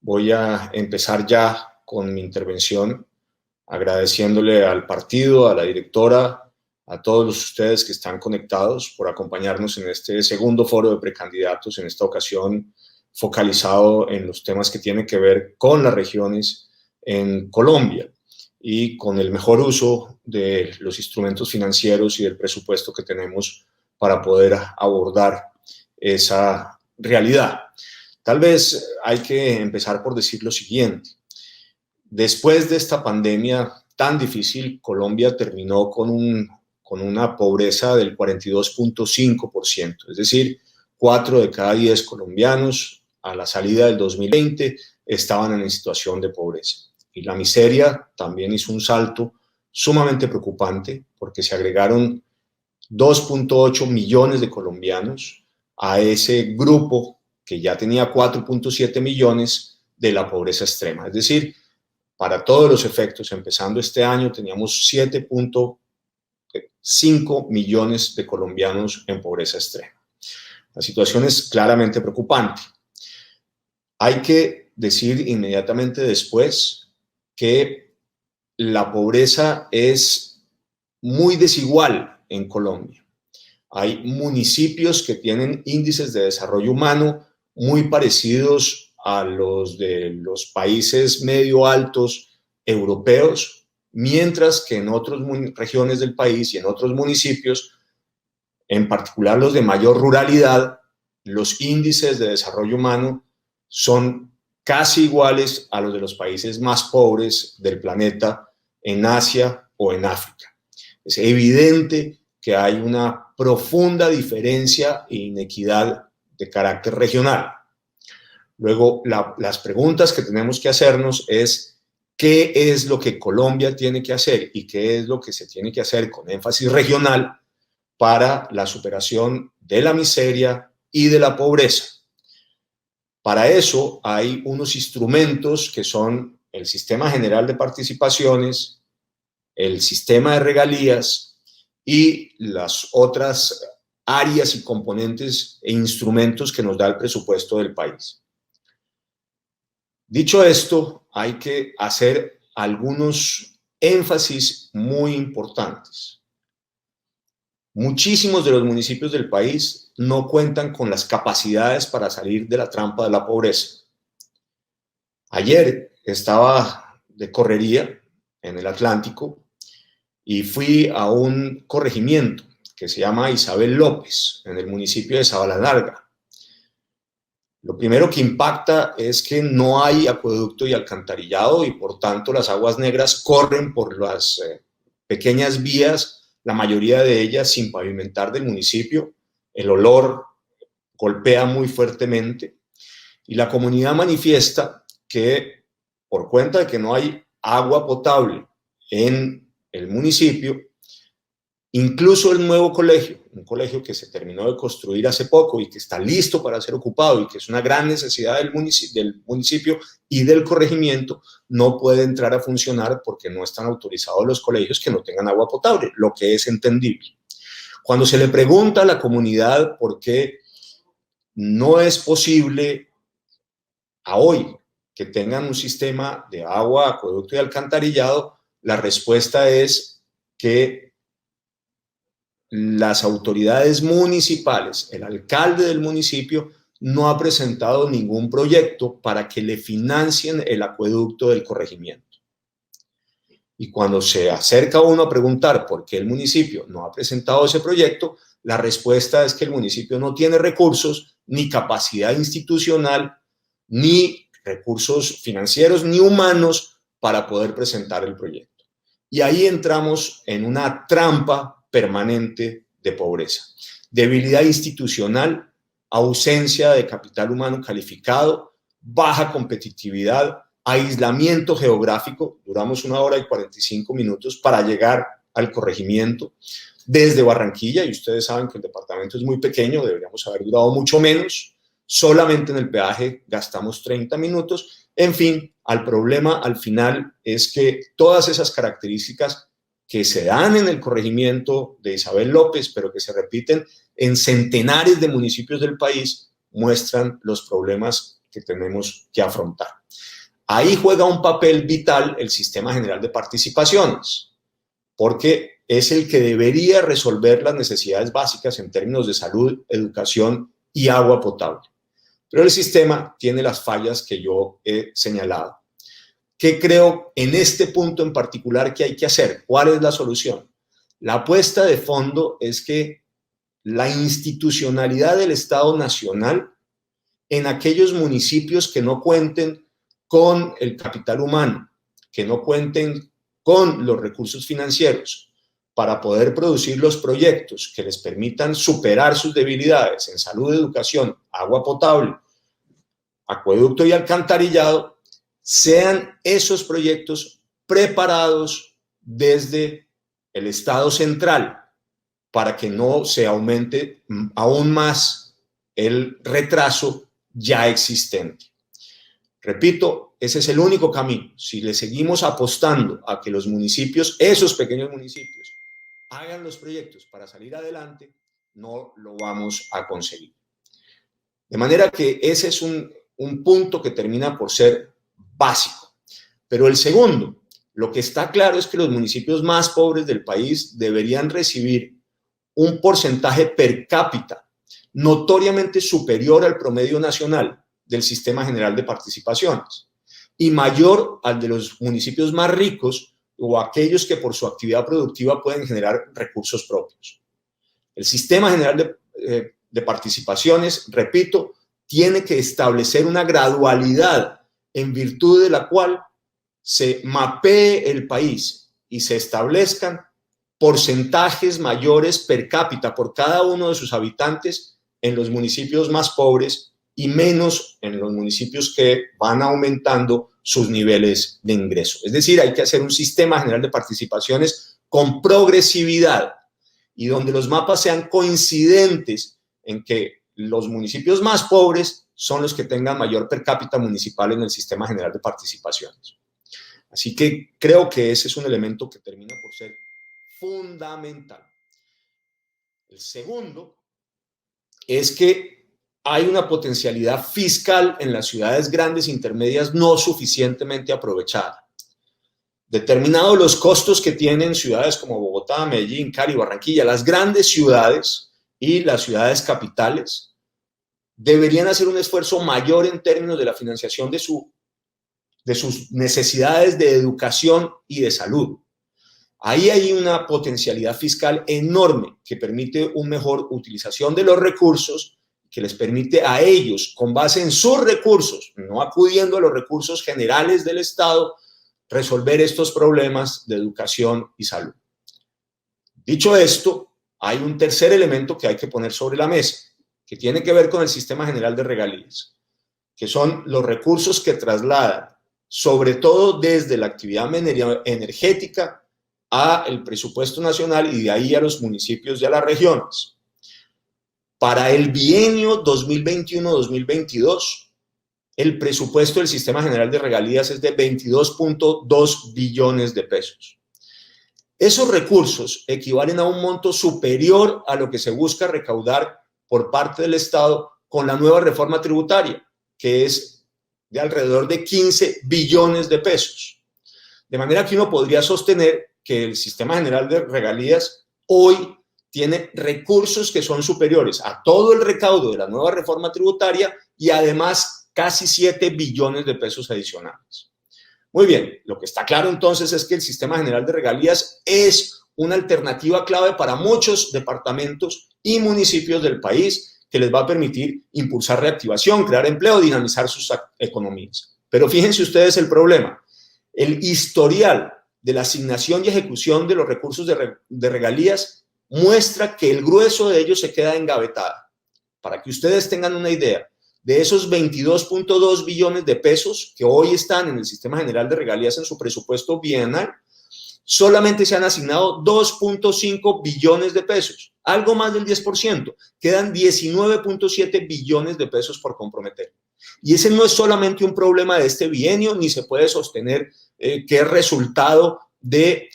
Voy a empezar ya con mi intervención agradeciéndole al partido, a la directora, a todos ustedes que están conectados por acompañarnos en este segundo foro de precandidatos, en esta ocasión focalizado en los temas que tienen que ver con las regiones en Colombia y con el mejor uso de los instrumentos financieros y del presupuesto que tenemos para poder abordar esa realidad. Tal vez hay que empezar por decir lo siguiente. Después de esta pandemia tan difícil, Colombia terminó con una pobreza del 42.5%, es decir, 4 de cada 10 colombianos a la salida del 2020 estaban en situación de pobreza. Y la miseria también hizo un salto sumamente preocupante porque se agregaron 2.8 millones de colombianos a ese grupo que ya tenía 4.7 millones de la pobreza extrema. Es decir, para todos los efectos, empezando este año, teníamos 7.5 millones de colombianos en pobreza extrema. La situación es claramente preocupante. Hay que decir inmediatamente después que la pobreza es muy desigual en Colombia. Hay municipios que tienen índices de desarrollo humano muy parecidos a los de los países medio altos europeos, mientras que en otras regiones del país y en otros municipios, en particular los de mayor ruralidad, los índices de desarrollo humano son casi iguales a los de los países más pobres del planeta en Asia o en África. Es evidente que hay una profunda diferencia e inequidad de carácter regional. Luego, las preguntas que tenemos que hacernos es qué es lo que Colombia tiene que hacer y qué es lo que se tiene que hacer con énfasis regional para la superación de la miseria y de la pobreza. Para eso hay unos instrumentos que son el Sistema General de Participaciones, el Sistema de Regalías y las otras áreas y componentes e instrumentos que nos da el presupuesto del país. Dicho esto, hay que hacer algunos énfasis muy importantes. Muchísimos de los municipios del país no cuentan con las capacidades para salir de la trampa de la pobreza. Ayer estaba de correría en el Atlántico y fui a un corregimiento que se llama Isabel López, en el municipio de Sabana Larga. Lo primero que impacta es que no hay acueducto y alcantarillado y por tanto las aguas negras corren por las pequeñas vías, la mayoría de ellas sin pavimentar del municipio. El olor golpea muy fuertemente y la comunidad manifiesta que por cuenta de que no hay agua potable en el municipio, incluso el nuevo colegio, un colegio que se terminó de construir hace poco y que está listo para ser ocupado y que es una gran necesidad del municipio y del corregimiento, no puede entrar a funcionar porque no están autorizados los colegios que no tengan agua potable, lo que es entendible. Cuando se le pregunta a la comunidad por qué no es posible a hoy que tengan un sistema de agua, acueducto y alcantarillado, la respuesta es que las autoridades municipales, el alcalde del municipio, no ha presentado ningún proyecto para que le financien el acueducto del corregimiento. Y cuando se acerca uno a preguntar por qué el municipio no ha presentado ese proyecto, la respuesta es que el municipio no tiene recursos, ni capacidad institucional, ni recursos financieros, ni humanos para poder presentar el proyecto. Y ahí entramos en una trampa permanente de pobreza. Debilidad institucional, ausencia de capital humano calificado, baja competitividad, aislamiento geográfico, duramos 1 hora y 45 minutos para llegar al corregimiento desde Barranquilla, y ustedes saben que el departamento es muy pequeño, deberíamos haber durado mucho menos, solamente en el peaje gastamos 30 minutos, en fin, el problema al final es que todas esas características que se dan en el corregimiento de Isabel López, pero que se repiten en centenares de municipios del país, muestran los problemas que tenemos que afrontar. Ahí juega un papel vital el Sistema General de Participaciones, porque es el que debería resolver las necesidades básicas en términos de salud, educación y agua potable. Pero el sistema tiene las fallas que yo he señalado. ¿Qué creo en este punto en particular que hay que hacer? ¿Cuál es la solución? La apuesta de fondo es que la institucionalidad del Estado Nacional en aquellos municipios que no cuenten con el capital humano, que no cuenten con los recursos financieros para poder producir los proyectos que les permitan superar sus debilidades en salud, educación, agua potable, acueducto y alcantarillado, sean esos proyectos preparados desde el Estado central para que no se aumente aún más el retraso ya existente. Repito, ese es el único camino. Si le seguimos apostando a que los municipios, esos pequeños municipios, hagan los proyectos para salir adelante, no lo vamos a conseguir. De manera que ese es un punto que termina por ser básico. Pero el segundo, lo que está claro es que los municipios más pobres del país deberían recibir un porcentaje per cápita notoriamente superior al promedio nacional del Sistema General de Participaciones y mayor al de los municipios más ricos o aquellos que por su actividad productiva pueden generar recursos propios. El Sistema General de Participaciones, repito, tiene que establecer una gradualidad en virtud de la cual se mapee el país y se establezcan porcentajes mayores per cápita por cada uno de sus habitantes en los municipios más pobres y menos en los municipios que van aumentando sus niveles de ingreso. Es decir, hay que hacer un sistema general de participaciones con progresividad y donde los mapas sean coincidentes en que los municipios más pobres son los que tengan mayor per cápita municipal en el sistema general de participaciones. Así que creo que ese es un elemento que termina por ser fundamental. El segundo es que hay una potencialidad fiscal en las ciudades grandes e intermedias no suficientemente aprovechada. Determinados los costos que tienen ciudades como Bogotá, Medellín, Cali, Barranquilla, las grandes ciudades y las ciudades capitales deberían hacer un esfuerzo mayor en términos de la financiación de sus necesidades de educación y de salud. Ahí hay una potencialidad fiscal enorme que permite una mejor utilización de los recursos, que les permite a ellos, con base en sus recursos, no acudiendo a los recursos generales del Estado, resolver estos problemas de educación y salud. Dicho esto, hay un tercer elemento que hay que poner sobre la mesa, que tiene que ver con el Sistema General de Regalías, que son los recursos que trasladan, sobre todo desde la actividad energética, al presupuesto nacional y de ahí a los municipios y a las regiones. Para el bienio 2021-2022, el presupuesto del Sistema General de Regalías es de 22.2 billones de pesos. Esos recursos equivalen a un monto superior a lo que se busca recaudar por parte del Estado con la nueva reforma tributaria, que es de alrededor de 15 billones de pesos. De manera que uno podría sostener que el Sistema General de Regalías hoy tiene recursos que son superiores a todo el recaudo de la nueva reforma tributaria y además casi 7 billones de pesos adicionales. Muy bien, lo que está claro entonces es que el Sistema General de Regalías es una alternativa clave para muchos departamentos y municipios del país que les va a permitir impulsar reactivación, crear empleo, dinamizar sus economías. Pero fíjense ustedes el problema. El historial de la asignación y ejecución de los recursos de regalías muestra que el grueso de ellos se queda engavetada. Para que ustedes tengan una idea, de esos 22.2 billones de pesos que hoy están en el Sistema General de Regalías en su presupuesto bienal, solamente se han asignado 2.5 billones de pesos, algo más del 10%. Quedan 19.7 billones de pesos por comprometer. Y ese no es solamente un problema de este bienio, ni se puede sostener que es resultado del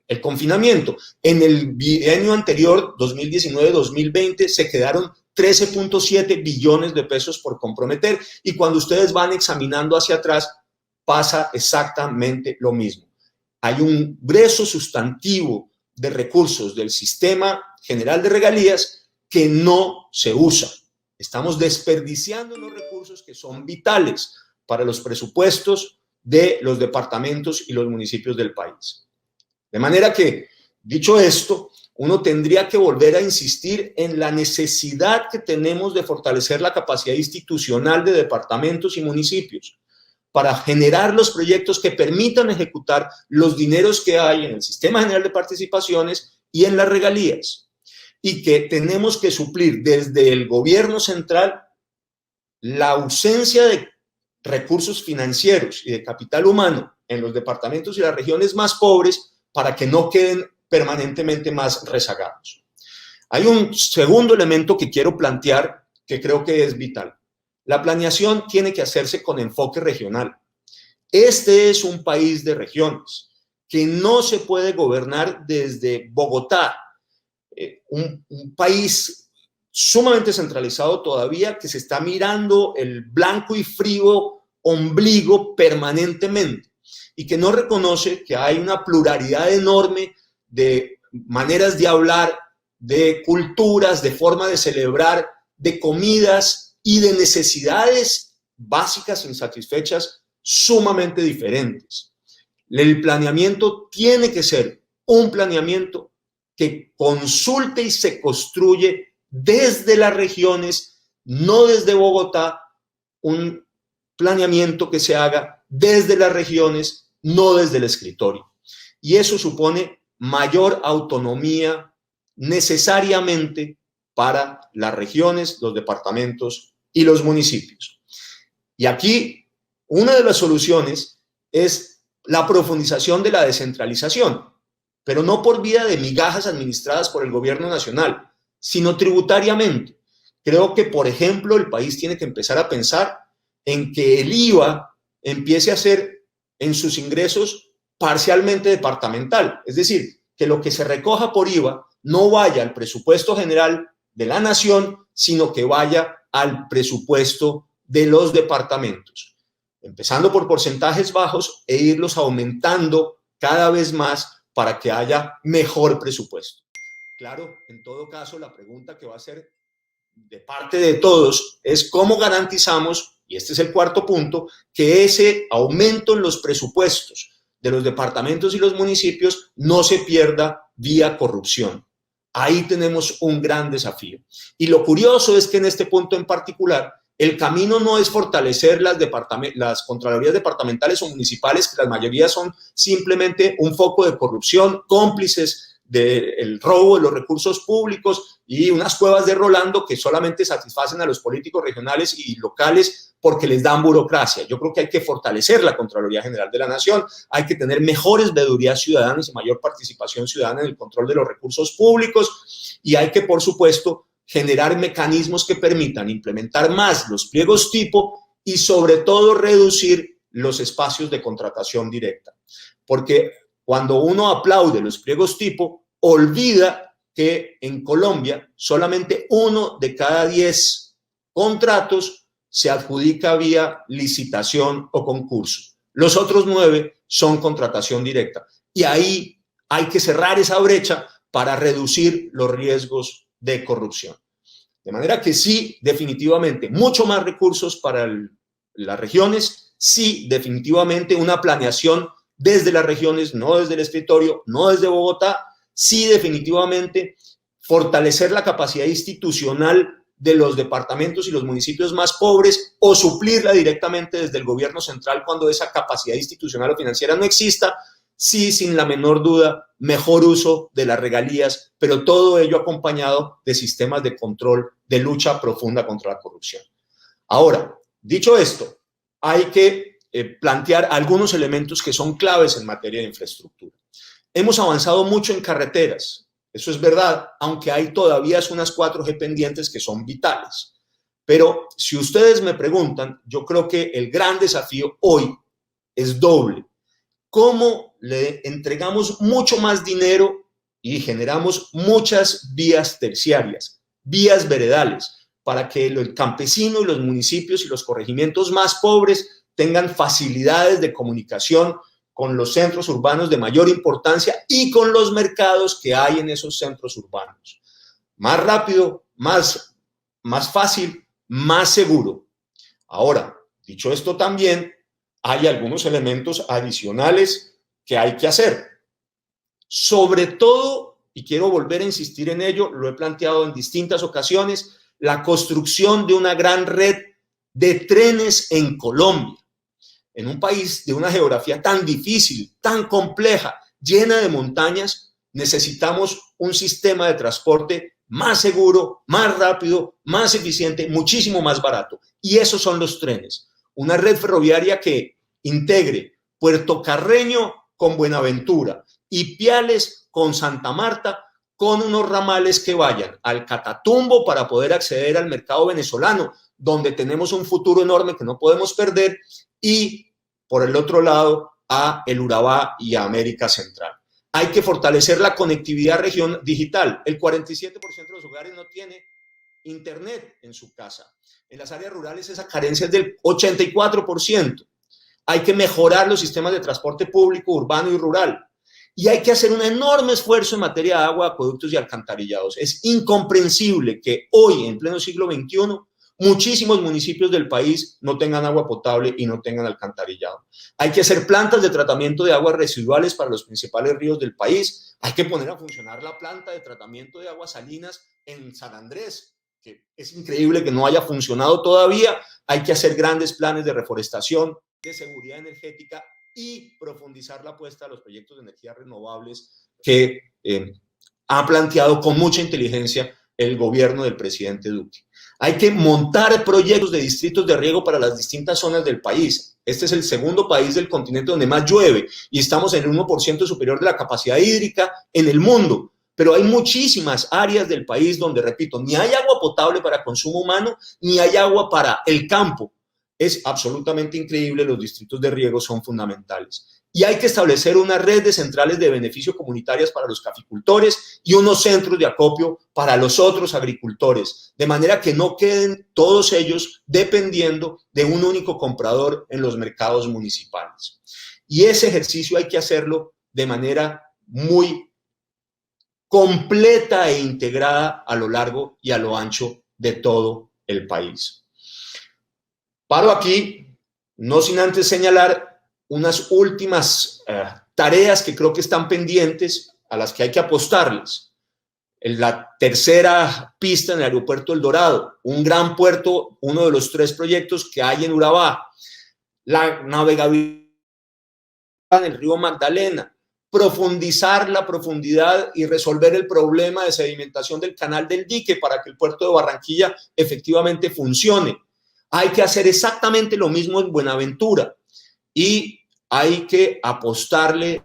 el confinamiento. En el bienio anterior, 2019-2020, se quedaron 13.7 billones de pesos por comprometer, y cuando ustedes van examinando hacia atrás, pasa exactamente lo mismo. Hay un grueso sustantivo de recursos del sistema general de regalías que no se usa. Estamos desperdiciando los recursos que son vitales para los presupuestos de los departamentos y los municipios del país. De manera que, dicho esto, uno tendría que volver a insistir en la necesidad que tenemos de fortalecer la capacidad institucional de departamentos y municipios para generar los proyectos que permitan ejecutar los dineros que hay en el Sistema General de Participaciones y en las regalías, y que tenemos que suplir desde el gobierno central la ausencia de recursos financieros y de capital humano en los departamentos y las regiones más pobres para que no queden permanentemente más rezagados. Hay un segundo elemento que quiero plantear que creo que es vital. La planeación tiene que hacerse con enfoque regional. Este es un país de regiones que no se puede gobernar desde Bogotá, un país sumamente centralizado todavía que se está mirando el blanco y frío ombligo permanentemente y que no reconoce que hay una pluralidad enorme de maneras de hablar, de culturas, de forma de celebrar, de comidas y de necesidades básicas insatisfechas sumamente diferentes. El planeamiento tiene que ser un planeamiento que consulte y se construye desde las regiones, no desde Bogotá, un planeamiento que se haga desde las regiones, no desde el escritorio. Y eso supone mayor autonomía necesariamente para las regiones, los departamentos y los municipios. Y aquí una de las soluciones es la profundización de la descentralización, pero no por vía de migajas administradas por el gobierno nacional, sino tributariamente. Creo que, por ejemplo, el país tiene que empezar a pensar en que el IVA empiece a ser en sus ingresos parcialmente departamental, es decir, que lo que se recoja por IVA no vaya al presupuesto general de la nación, sino que vaya al presupuesto de los departamentos, empezando por porcentajes bajos e irlos aumentando cada vez más para que haya mejor presupuesto. Claro, en todo caso, la pregunta que va a ser de parte de todos es cómo garantizamos, y este es el cuarto punto, que ese aumento en los presupuestos de los departamentos y los municipios no se pierda vía corrupción. Ahí tenemos un gran desafío. Y lo curioso es que en este punto en particular, el camino no es fortalecer las contralorías departamentales o municipales, que la mayoría son simplemente un foco de corrupción, cómplices del robo de los recursos públicos y unas cuevas de Rolando que solamente satisfacen a los políticos regionales y locales porque les dan burocracia. Yo creo que hay que fortalecer la Contraloría General de la Nación, hay que tener mejores veedurías ciudadanas y mayor participación ciudadana en el control de los recursos públicos, y hay que, por supuesto, generar mecanismos que permitan implementar más los pliegos tipo y, sobre todo, reducir los espacios de contratación directa. Porque cuando uno aplaude los pliegos tipo, olvida que en Colombia solamente 1 de cada 10 contratos se adjudica vía licitación o concurso. Los otros 9 son contratación directa. Y ahí hay que cerrar esa brecha para reducir los riesgos de corrupción. De manera que sí, definitivamente, mucho más recursos para las regiones, sí, definitivamente una planeación desde las regiones, no desde el escritorio, no desde Bogotá, sí, definitivamente fortalecer la capacidad institucional de los departamentos y los municipios más pobres o suplirla directamente desde el gobierno central cuando esa capacidad institucional o financiera no exista. Sí, sin la menor duda, mejor uso de las regalías, pero todo ello acompañado de sistemas de control, de lucha profunda contra la corrupción. Ahora, dicho esto, hay que plantear algunos elementos que son claves en materia de infraestructura. Hemos avanzado mucho en carreteras, eso es verdad, aunque hay todavía unas 4G pendientes que son vitales. Pero si ustedes me preguntan, yo creo que el gran desafío hoy es doble. ¿Cómo le entregamos mucho más dinero y generamos muchas vías terciarias, vías veredales, para que el campesino y los municipios y los corregimientos más pobres tengan facilidades de comunicación con los centros urbanos de mayor importancia y con los mercados que hay en esos centros urbanos. Más rápido, más fácil, más seguro. Ahora, dicho esto también, hay algunos elementos adicionales que hay que hacer. Sobre todo, y quiero volver a insistir en ello, lo he planteado en distintas ocasiones, la construcción de una gran red de trenes en Colombia. En un país de una geografía tan difícil, tan compleja, llena de montañas, necesitamos un sistema de transporte más seguro, más rápido, más eficiente, muchísimo más barato. Y esos son los trenes. Una red ferroviaria que integre Puerto Carreño con Buenaventura y Piales con Santa Marta, con unos ramales que vayan al Catatumbo para poder acceder al mercado venezolano, donde tenemos un futuro enorme que no podemos perder, y por el otro lado a el Urabá y a América Central. Hay que fortalecer la conectividad región digital. El 47% de los hogares no tiene internet en su casa. En las áreas rurales esa carencia es del 84%. Hay que mejorar los sistemas de transporte público, urbano y rural. Y hay que hacer un enorme esfuerzo en materia de agua, acueductos y alcantarillados. Es incomprensible que hoy, en pleno siglo XXI, muchísimos municipios del país no tengan agua potable y no tengan alcantarillado. Hay que hacer plantas de tratamiento de aguas residuales para los principales ríos del país. Hay que poner a funcionar la planta de tratamiento de aguas salinas en San Andrés, que es increíble que no haya funcionado todavía. Hay que hacer grandes planes de reforestación, de seguridad energética y profundizar la apuesta a los proyectos de energías renovables que ha planteado con mucha inteligencia el gobierno del presidente Duque. Hay que montar proyectos de distritos de riego para las distintas zonas del país. Este es el segundo país del continente donde más llueve y estamos en el 1% superior de la capacidad hídrica en el mundo. Pero hay muchísimas áreas del país donde, repito, ni hay agua potable para consumo humano, ni hay agua para el campo. Es absolutamente increíble, los distritos de riego son fundamentales. Y hay que establecer una red de centrales de beneficio comunitarias para los caficultores y unos centros de acopio para los otros agricultores, de manera que no queden todos ellos dependiendo de un único comprador en los mercados municipales. Y ese ejercicio hay que hacerlo de manera muy completa e integrada a lo largo y a lo ancho de todo el país. Paro aquí, no sin antes señalar unas últimas tareas que creo que están pendientes, a las que hay que apostarles. En la tercera pista en el aeropuerto El Dorado, un gran puerto, uno de los 3 proyectos que hay en Urabá. La navegabilidad en el río Magdalena, profundizar la profundidad y resolver el problema de sedimentación del canal del dique para que el puerto de Barranquilla efectivamente funcione. Hay que hacer exactamente lo mismo en Buenaventura y hay que apostarle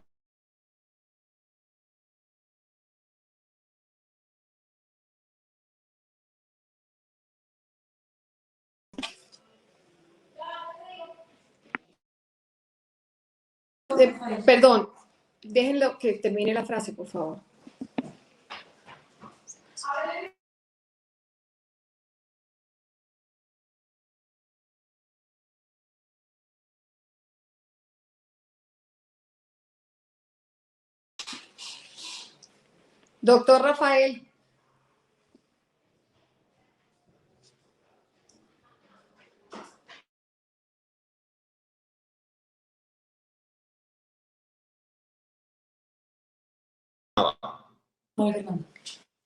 Perdón, déjenlo que termine la frase, por favor. Doctor Rafael.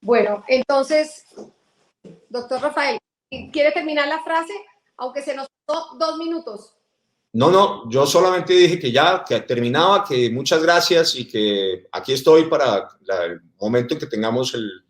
Bueno, entonces, doctor Rafael, ¿quiere terminar la frase? Aunque se nos pasó 2 minutos. No, yo solamente dije que ya, que terminaba, que muchas gracias y que aquí estoy para el momento en que tengamos el